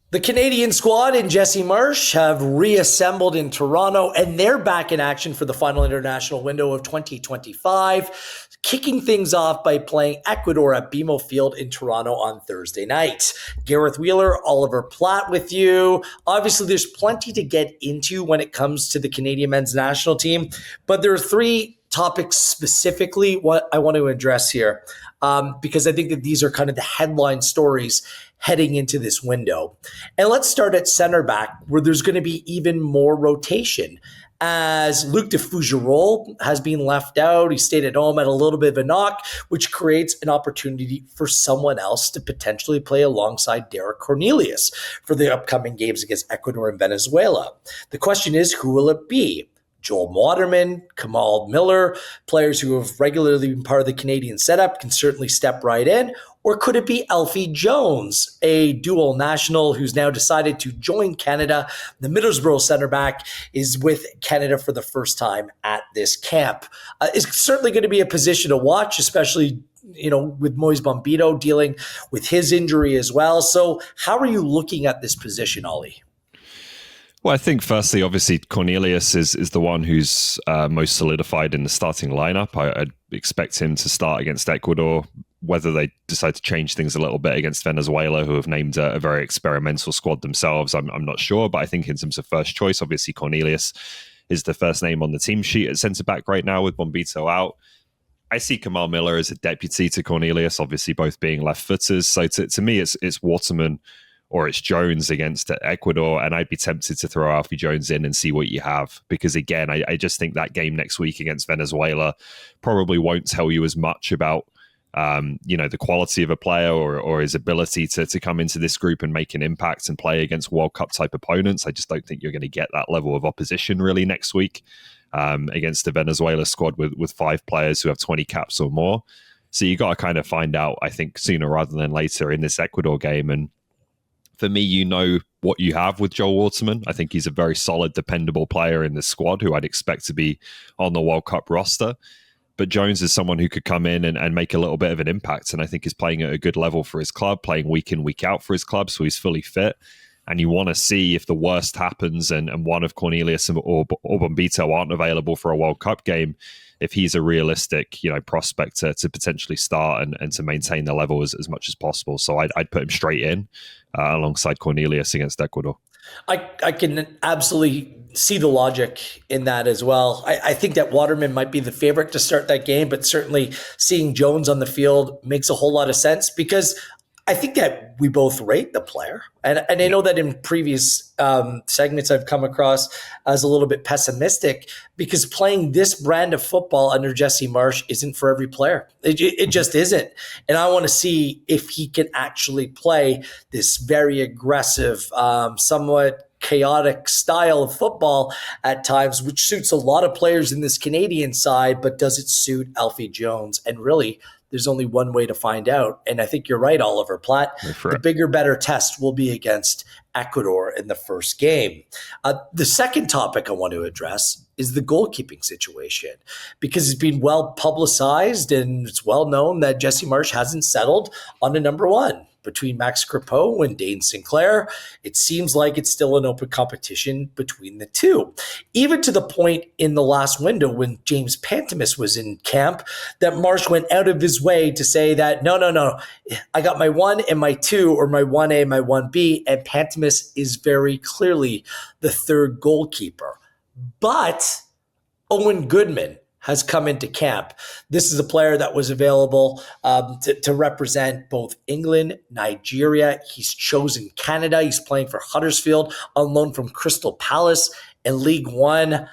The Canadian squad and Jesse Marsh have reassembled in Toronto, and they're back in action for the final international window of 2025, kicking things off by playing Ecuador at BMO Field in Toronto on Thursday night. Gareth Wheeler, Oliver Platt with you. Obviously, there's plenty to get into when it comes to the Canadian men's national team, but there are three topics specifically what I want to address here, because I think that these are kind of the headline stories heading into this window. And let's start at center back, where there's going to be even more rotation, as Luc de Fougerolles has been left out. He stayed at home, had a little bit of a knock, which creates an opportunity for someone else to potentially play alongside Derek Cornelius for the upcoming games against Ecuador and Venezuela. The question is, who will it be? Joel Waterman, Kamal Miller, players who have regularly been part of the Canadian setup can certainly step right in. Or could it be Alfie Jones, a dual national who's now decided to join Canada? The Middlesbrough center back is with Canada for the first time at this camp. It's certainly going to be a position to watch, especially with Moise Bombito dealing with his injury as well. So how are you looking at this position, Ollie? Well, I think firstly, obviously, Cornelius is the one who's most solidified in the starting lineup. I'd expect him to start against Ecuador. Whether they decide to change things a little bit against Venezuela, who have named a very experimental squad themselves, I'm not sure. But I think in terms of first choice, obviously Cornelius is the first name on the team sheet at centre-back right now with Bombito out. I see Kamal Miller as a deputy to Cornelius, obviously both being left-footers. So to me, it's Waterman or it's Jones against Ecuador, and I'd be tempted to throw Alfie Jones in and see what you have. Because again, I just think that game next week against Venezuela probably won't tell you as much about the quality of a player or his ability to come into this group and make an impact and play against World Cup type opponents. I just don't think you're going to get that level of opposition really next week against the Venezuela squad with 5 players who have 20 caps or more. So you got to kind of find out, I think, sooner rather than later in this Ecuador game. And for me, you know what you have with Joel Waterman. I think he's a very solid, dependable player in this squad who I'd expect to be on the World Cup roster. But Jones is someone who could come in and make a little bit of an impact. And I think he's playing at a good level for his club, playing week in, week out for his club. So he's fully fit. And you want to see if the worst happens and one of Cornelius or Bombito aren't available for a World Cup game, if he's a realistic prospect to potentially start and to maintain the level as much as possible. So I'd put him straight in alongside Cornelius against Ecuador. I can absolutely see the logic in that as well. I think that Waterman might be the favorite to start that game, but certainly seeing Jones on the field makes a whole lot of sense, because I think that we both rate the player. And I know that in previous segments I've come across as a little bit pessimistic, because playing this brand of football under Jesse Marsh isn't for every player. It just isn't. And I want to see if he can actually play this very aggressive, somewhat chaotic style of football at times, which suits a lot of players in this Canadian side, but does it suit Alfie Jones? And really, there's only one way to find out. And I think you're right, Oliver Platt. The bigger, better test will be against Ecuador in the first game. The second topic I want to address is the goalkeeping situation, because it's been well publicized and it's well known that Jesse Marsh hasn't settled on a number one. Between Max Crepeau and Dane Sinclair, it seems like it's still an open competition between the two. Even to the point in the last window when James Pantemis was in camp, that Marsh went out of his way to say that, no, I got my 1 and my 2, or my 1A, my 1B, and Pantemis is very clearly the third goalkeeper. But Owen Goodman has come into camp. This is a player that was available to represent both England, Nigeria. He's chosen Canada. He's playing for Huddersfield on loan from Crystal Palace in League One.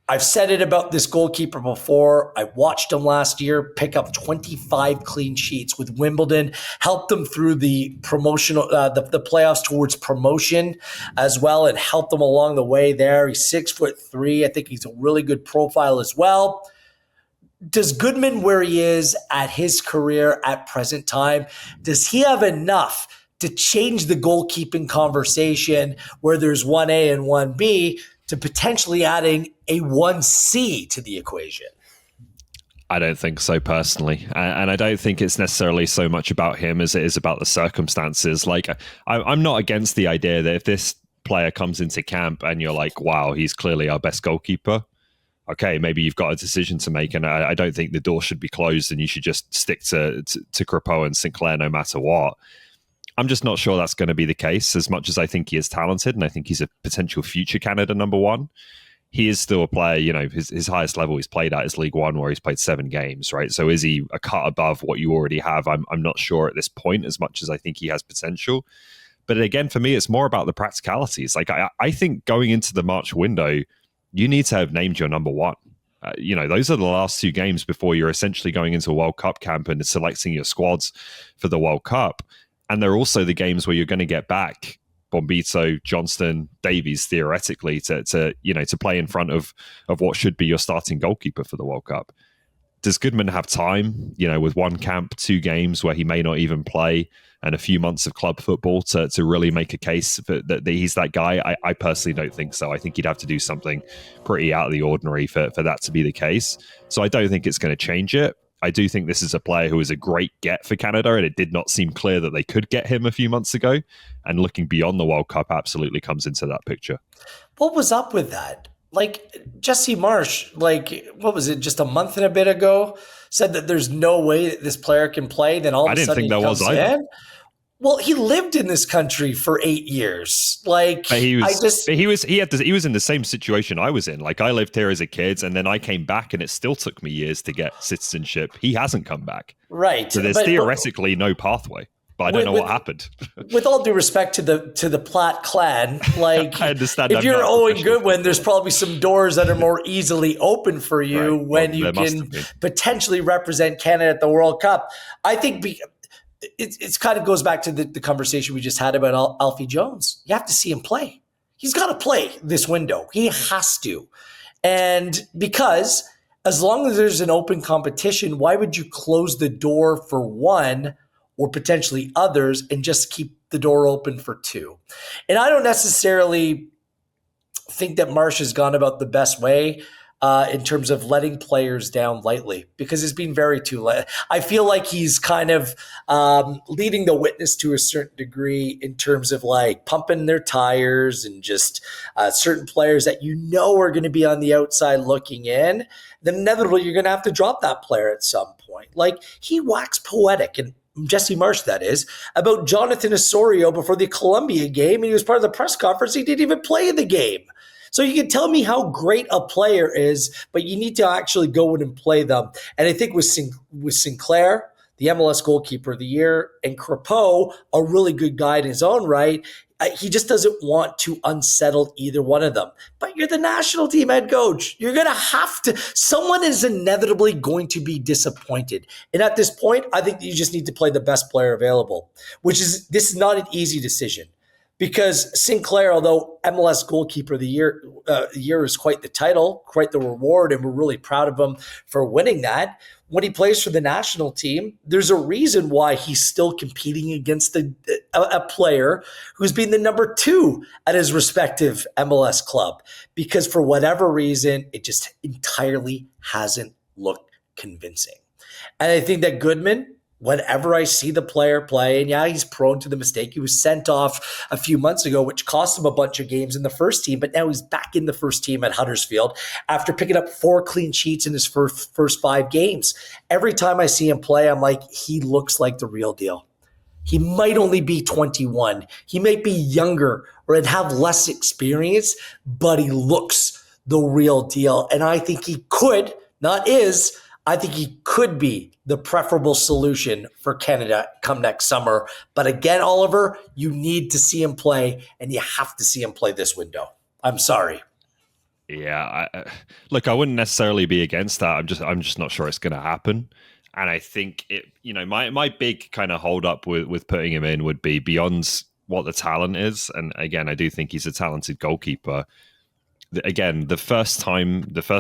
I've said it about this goalkeeper before. I watched him last year pick up 25 clean sheets with Wimbledon, helped them through the promotional, the playoffs towards promotion as well, and helped them along the way there. He's 6'3". I think he's a really good profile as well. Does Goodman, where he is at his career at present time, does he have enough to change the goalkeeping conversation where there's 1A and 1B to potentially adding a 1C to the equation? I don't think so personally, and I don't think it's necessarily so much about him as it is about the circumstances. Like, I'm not against the idea that if this player comes into camp and you're like, wow, he's clearly our best goalkeeper. Okay, maybe you've got a decision to make, and I don't think the door should be closed, and you should just stick to Crepeau and Sinclair no matter what. I'm just not sure that's going to be the case. As much as I think he is talented, and I think he's a potential future Canada number one, he is still a player. You know, his highest level he's played at is League One, where he's played 7 games, right? So is he a cut above what you already have? I'm not sure at this point, as much as I think he has potential. But again, for me, it's more about the practicalities. Like, I think going into the March window, you need to have named your number one. Those are the last 2 games before you're essentially going into a World Cup camp and selecting your squads for the World Cup. And they're also the games where you're going to get back Bombito, Johnston, Davies, theoretically, to play in front of what should be your starting goalkeeper for the World Cup. Does Goodman have time, with 1 camp, 2 games where he may not even play, and a few months of club football to really make a case that he's that guy? I personally don't think so. I think he'd have to do something pretty out of the ordinary for that to be the case. So I don't think it's going to change it. I do think this is a player who is a great get for Canada, and it did not seem clear that they could get him a few months ago. And looking beyond the World Cup absolutely comes into that picture. What was up with that? Like, Jesse Marsh, like, what was it, just a month and a bit ago, said that there's no way that this player can play. Then all of a sudden he comes in. Well, he lived in this country for 8 years. Like, he was in the same situation I was in. Like, I lived here as a kid, and then I came back, and it still took me years to get citizenship. He hasn't come back, right? So there's theoretically no pathway. But I don't know what happened. With all due respect to the Platt clan, like, I understand. If you're Owen Goodwin, there's probably some doors that are more easily open for you when you can potentially represent Canada at the World Cup. I think it's kind of goes back to the conversation we just had about Alfie Jones. You have to see him play. He's got to play this window. He has to. And because as long as there's an open competition, why would you close the door for one or potentially others and just keep the door open for 2? And I don't necessarily think that Marsh has gone about the best way in terms of letting players down lightly, because it's been very too late. I feel like he's kind of leading the witness to a certain degree in terms of like pumping their tires and just certain players that are going to be on the outside looking in. Then inevitably you're going to have to drop that player at some point. Like, he waxed poetic, and Jesse Marsh, that is, about Jonathan Osorio before the Colombia game, and he was part of the press conference. He didn't even play in the game. So you can tell me how great a player is, but you need to actually go in and play them. And I think with Sinclair, the MLS goalkeeper of the year, and Crepeau, a really good guy in his own right, he just doesn't want to unsettle either one of them. But you're the national team head coach. You're going to have to. Someone is inevitably going to be disappointed. And at this point, I think you just need to play the best player available, this is not an easy decision. Because Sinclair, although MLS goalkeeper of the year is quite the title, quite the reward, and we're really proud of him for winning that. When he plays for the national team, there's a reason why he's still competing against a player who's been the number 2 at his respective MLS club. Because for whatever reason, it just entirely hasn't looked convincing. And I think that Goodman, whenever I see the player play, and yeah, he's prone to the mistake. He was sent off a few months ago, which cost him a bunch of games in the first team, but now he's back in the first team at Huddersfield after picking up 4 clean sheets in his first 5 games. Every time I see him play, I'm like, he looks like the real deal. He might only be 21. He might be younger or have less experience, but he looks the real deal. And I think he could, I think he could be the preferable solution for Canada come next summer. But again, Oliver, you need to see him play, and you have to see him play this window. I'm sorry. Yeah, look, I wouldn't necessarily be against that. I'm just not sure it's going to happen. And I think my big kind of hold up with putting him in would be beyond what the talent is. And again, I do think he's a talented goalkeeper. Again, the first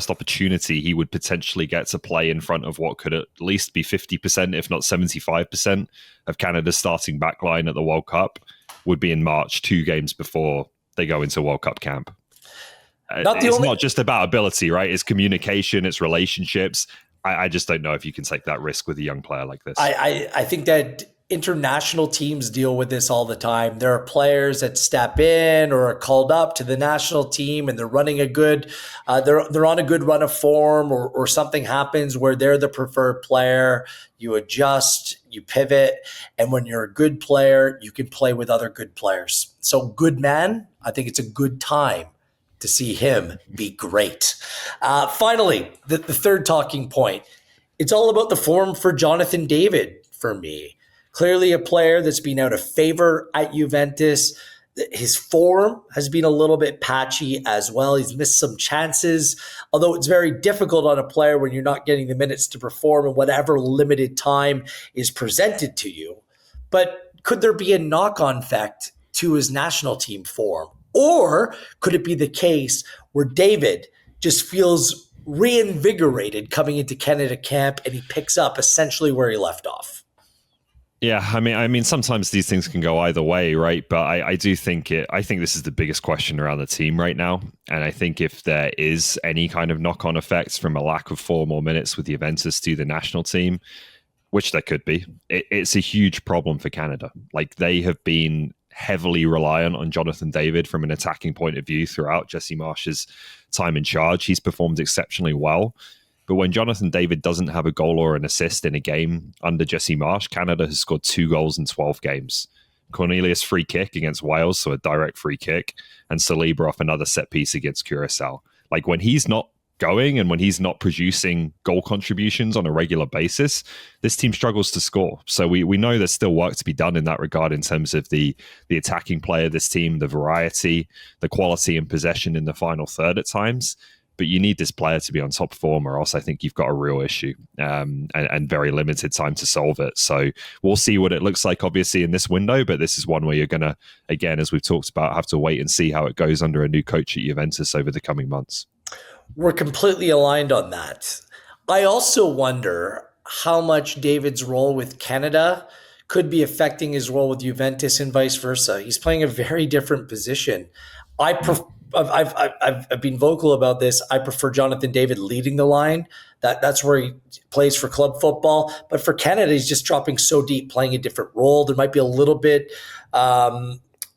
opportunity he would potentially get to play in front of what could at least be 50%, if not 75% of Canada's starting backline at the World Cup would be in March, 2 games before they go into World Cup camp. Not just about ability, right? It's communication, it's relationships. I just don't know if you can take that risk with a young player like this. I think that international teams deal with this all the time. There are players that step in or are called up to the national team, and they're running a good, they're on a good run of form, or something happens where they're the preferred player. You adjust, you pivot, and when you're a good player, you can play with other good players. So, good man, I think it's a good time to see him be great. Finally, the third talking point. It's all about the form for Jonathan David for me. Clearly a player that's been out of favor at Juventus. His form has been a little bit patchy as well. He's missed some chances, although it's very difficult on a player when you're not getting the minutes to perform in whatever limited time is presented to you. But could there be a knock-on effect to his national team form? Or could it be the case where David just feels reinvigorated coming into Canada camp and he picks up essentially where he left off? Yeah, I mean, sometimes these things can go either way, right? But I do think I think this is the biggest question around the team right now. And I think if there is any kind of knock-on effects from a lack of 4 more minutes with Juventus to the national team, which there could be, it's a huge problem for Canada. Like, they have been heavily reliant on Jonathan David from an attacking point of view throughout Jesse Marsch's time in charge. He's performed exceptionally well. But when Jonathan David doesn't have a goal or an assist in a game under Jesse Marsch, Canada has scored 2 goals in 12 games. Cornelius' free kick against Wales, so a direct free kick, and Saliba off another set piece against Curacao. Like, when he's not going and when he's not producing goal contributions on a regular basis, this team struggles to score. So we know there's still work to be done in that regard in terms of the attacking play of this team, the variety, the quality and possession in the final third at times. But you need this player to be on top form, or else I think you've got a real issue, and very limited time to solve it. So we'll see what it looks like, obviously, in this window. But this is one where you're going to, again, as we've talked about, have to wait and see how it goes under a new coach at Juventus over the coming months. We're completely aligned on that. I also wonder how much David's role with Canada could be affecting his role with Juventus and vice versa. He's playing a very different position. I've been vocal about this. I prefer Jonathan David leading the line. That's where he plays for club football. But for Canada, he's just dropping so deep, playing a different role. There might be a little bit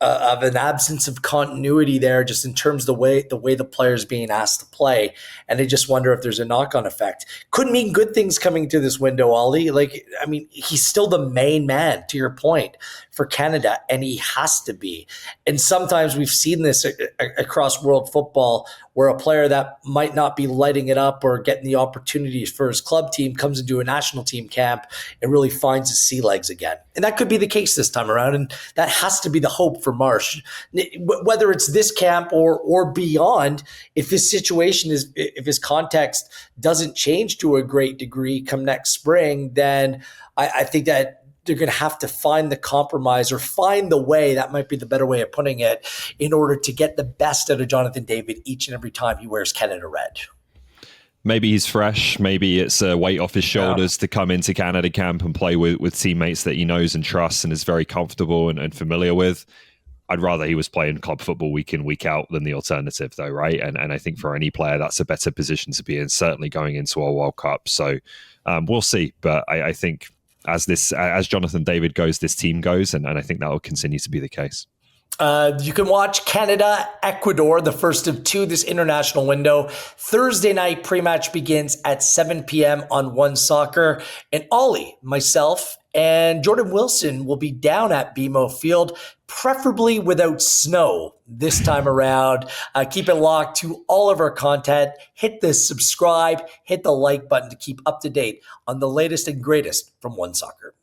of an absence of continuity there, just in terms of the way the player is being asked to play. And I just wonder if there's a knock-on effect. Could mean good things coming to this window, Ollie. Like, I mean, he's still the main man, to your point, for Canada, and he has to be. And sometimes we've seen this across world football, where a player that might not be lighting it up or getting the opportunities for his club team comes into a national team camp and really finds his sea legs again. And that could be the case this time around. And that has to be the hope for Marsch. Whether it's this camp or beyond, if his situation is, if his context doesn't change to a great degree come next spring, then I think that they're going to have to find the compromise, or find the way, that might be the better way of putting it, in order to get the best out of Jonathan David each and every time he wears Canada red. Maybe he's fresh. Maybe it's a weight off his shoulders to come into Canada camp and play with teammates that he knows and trusts and is very comfortable and familiar with. I'd rather he was playing club football week in, week out than the alternative, though, right? And I think for any player, that's a better position to be in, certainly going into a World Cup. So we'll see. But I think as Jonathan David goes, this team goes, and I think that will continue to be the case. You can watch Canada, Ecuador, the first of 2 this international window. Thursday night pre-match begins at 7 p.m. on One Soccer. And Ollie, myself, and Jordan Wilson will be down at BMO Field, preferably without snow this time around. Keep it locked to all of our content. Hit the subscribe, hit the like button to keep up to date on the latest and greatest from One Soccer.